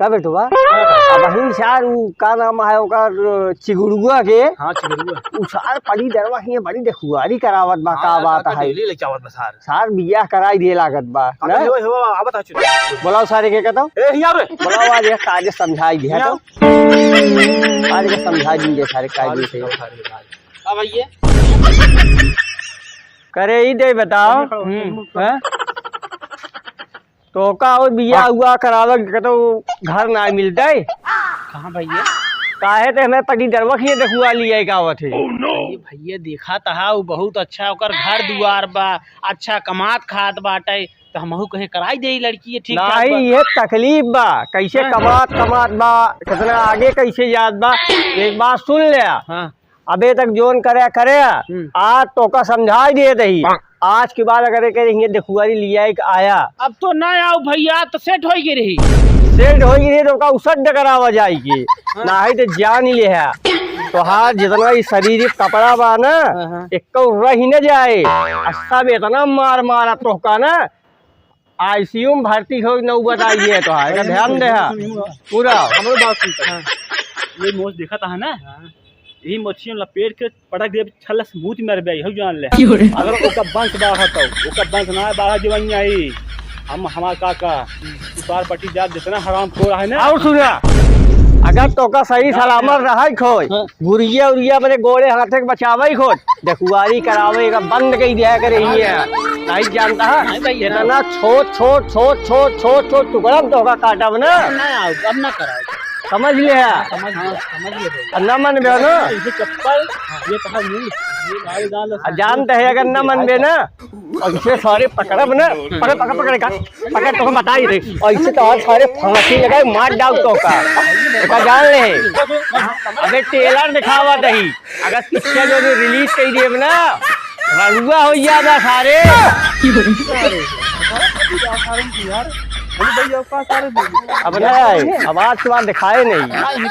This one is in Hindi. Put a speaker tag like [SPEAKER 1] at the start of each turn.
[SPEAKER 1] का बेटवा अब वही सार का नाम है ओकर चिगुड़ुआ के।
[SPEAKER 2] हां चिगुड़ुआ
[SPEAKER 1] उ सार पड़ी दरवा ही बड़ी देखुआरी करावत बा का बात है
[SPEAKER 2] ले लेके आवत बसार
[SPEAKER 1] सार बियाह कराई दे लागत बा ना
[SPEAKER 2] हो आवत है
[SPEAKER 1] बोलाओ सारे के कहता
[SPEAKER 2] ए हिया रे
[SPEAKER 1] बोलाओ आज एक काज समझाई दिया तो आज के समझा दीजिए सारे काज से
[SPEAKER 2] अब आइए
[SPEAKER 1] करे ही दे बताओ हैं तो का और बियाह हुआ करावे के तो घर ना मिलता है
[SPEAKER 2] कहां भैया
[SPEAKER 1] काहे ते हमें पटी दरवा ही देखुआ लिया कावत है
[SPEAKER 2] ये भैया देखा था वो बहुत अच्छा ओकर घर दुआर बा अच्छा कमात खात बाटे तो हमहू कहे कराई दे लड़की है ठीक ठाक
[SPEAKER 1] नहीं ये तकलीफ बा कैसे कमात बा कितना आगे कैसे याद बा एक बात सुन ले
[SPEAKER 2] हां
[SPEAKER 1] अबे तक जोन करे आज तो का समझा दिए दही आज के बाद अगर करेंगे देखुआरी लिया एक आया
[SPEAKER 2] अब तो ना आओ भैया तो सेट हो गई रही
[SPEAKER 1] सेट हो गई तो का उसड करावा जाएगी ना है तो जान ही ले है तो हाँ जितना ही शरीर कपड़ा बा ना एक रही न जाए अच्छा भी इतना मार मारा तो का ना आईसीयू में भर्ती हो न बताइए तो है ध्यान दे पूरा
[SPEAKER 2] हमारे बात सुनता ये मोच देखा था ना यही मछलियां लपेट के पटक दे छलस मुंह में रबे हो जान ले अगर ओका बंश बाहा तो ओका बंश ना बाहा जीवन आई हम हमार काका उतार पट्टी जात जितना हराम खो रहा है ना
[SPEAKER 1] और सुना अगर तो का सही सलामत रहा खोज गुरिया उरिया मेरे गोड़े हाथे के बचावे खोज देखुआरी करावे का बंद कही दिया करे नहीं जानता है इतना छोट टुकड़ा तो का काटा बना
[SPEAKER 2] अब ना करा
[SPEAKER 1] समझ ले
[SPEAKER 2] समझ ले
[SPEAKER 1] न मन बे ना
[SPEAKER 2] चप्पल ये कहा मुंह
[SPEAKER 1] जानते है अगर न मन बे ना और इसे सारे पकड़ब ना पकड़ तो बता ही रही और इसे तो और सारे फांसी लगाए मार डाल तो का जान ले अबे टेलर दिखावा दही अगर पिक्चर जो रिलीज कर दिए ना रंगुआ हो जाता सारे अब ना अब आज के बाद दिखाए नहीं